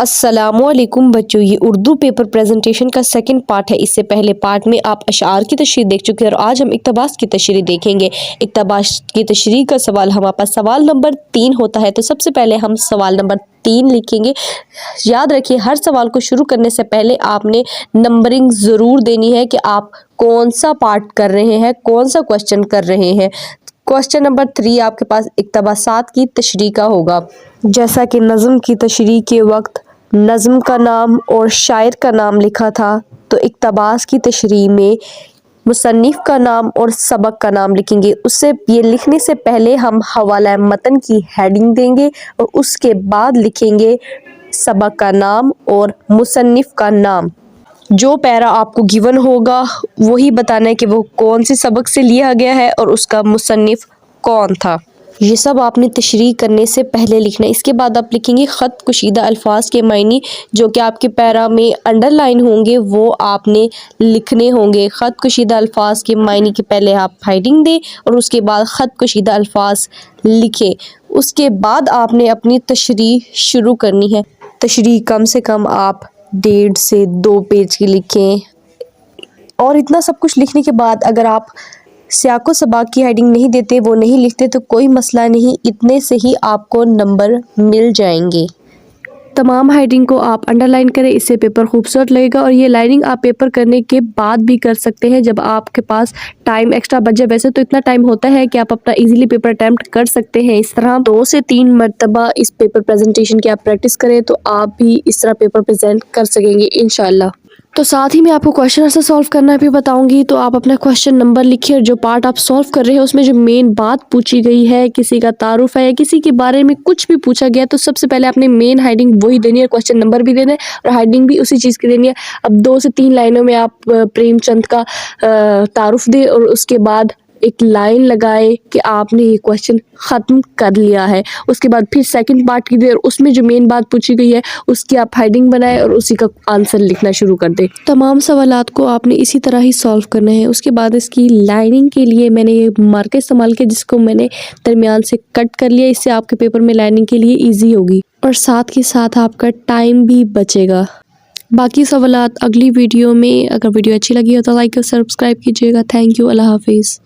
अस्सलामुअलैकुम बच्चों, ये उर्दू पेपर प्रेजेंटेशन का सेकंड पार्ट है। इससे पहले पार्ट में आप अशआर की तशरीह देख चुके हैं और आज हम इक्तबास की तशरीह देखेंगे। इक्तबास की तशरीह का सवाल हमारे पास सवाल नंबर 3 होता है। तो सबसे पहले हम सवाल नंबर 3 लिखेंगे। याद रखिए, हर सवाल को शुरू करने से पहले आपने नंबरिंग ज़रूर देनी है कि आप कौन सा पार्ट कर रहे हैं, कौन सा क्वेश्चन कर रहे हैं। क्वेश्चन नंबर 3 आपके पास इक्तबासात की तशरीह का होगा। जैसा कि नज़म की तशरीह के वक्त नज़म का नाम और शायर का नाम लिखा था, तो इक्तबास की तशरीह में मुसन्निफ़ का नाम और सबक का नाम लिखेंगे। उससे ये लिखने से पहले हम हवाला मतन की हेडिंग देंगे और उसके बाद लिखेंगे सबक का नाम और मुसन्निफ़ का नाम। जो पैरा आपको गिवन होगा वही बताना है कि वो कौन से सबक से लिया गया है और उसका मुसन्निफ़ कौन था। ये सब आपने तशरीह करने से पहले लिखना है। इसके बाद आप लिखेंगे ख़त कुशीदा अल्फाज के मायने, जो कि आपके पैरा में अंडरलाइन होंगे, वो आपने लिखने होंगे। ख़त कुशीदा अल्फाज के मायने के पहले आप हेडिंग दें और उसके बाद ख़त कुशीदा अल्फाज लिखें। उसके बाद आपने अपनी तशरीह शुरू करनी है। तशरीह कम से कम आप 1.5 से 2 पेज की लिखें। और इतना सब कुछ लिखने के बाद अगर आप सियाको सबाक की हेडिंग नहीं देते, वो नहीं लिखते, तो कोई मसला नहीं, इतने से ही आपको नंबर मिल जाएंगे। तमाम हेडिंग को आप अंडरलाइन करें, इससे पेपर खूबसूरत लगेगा। और ये लाइनिंग आप पेपर करने के बाद भी कर सकते हैं जब आपके पास टाइम एक्स्ट्रा बच जाए। वैसे तो इतना टाइम होता है कि आप अपना इजीली पेपर अटैम्प्ट कर सकते हैं। इस तरह 2 से 3 मरतबा इस पेपर प्रेजेंटेशन की आप प्रैक्टिस करें तो आप भी इस तरह पेपर प्रेजेंट कर सकेंगे इंशाल्लाह। तो साथ ही मैं आपको क्वेश्चन आंसर सॉल्व करना भी बताऊंगी। तो आप अपना क्वेश्चन नंबर लिखिए और जो पार्ट आप सॉल्व कर रहे हैं उसमें जो मेन बात पूछी गई है, किसी का तारुफ है या किसी के बारे में कुछ भी पूछा गया, तो सबसे पहले आपने मेन हेडिंग वही देनी है, क्वेश्चन नंबर भी देना है और हेडिंग भी उसी चीज़ की देनी है। अब 2 से 3 लाइनों में आप प्रेमचंद का तारुफ दें और उसके बाद एक लाइन लगाए कि आपने ये क्वेश्चन ख़त्म कर लिया है। उसके बाद फिर सेकंड पार्ट की देर, उसमें जो मेन बात पूछी गई है उसकी आप हेडिंग बनाएं और उसी का आंसर लिखना शुरू कर दें। तमाम सवालात को आपने इसी तरह ही सॉल्व करना है। उसके बाद इसकी लाइनिंग के लिए मैंने ये मार्कर इस्तेमाल किया जिसको मैंने दरमियान से कट कर लिया। इससे आपके पेपर में लाइनिंग के लिए ईजी होगी और साथ के साथ आपका टाइम भी बचेगा। बाकी सवालात अगली वीडियो में। अगर वीडियो अच्छी लगी हो तो लाइक और सब्सक्राइब कीजिएगा। Thank you. अल्लाह हाफिज़।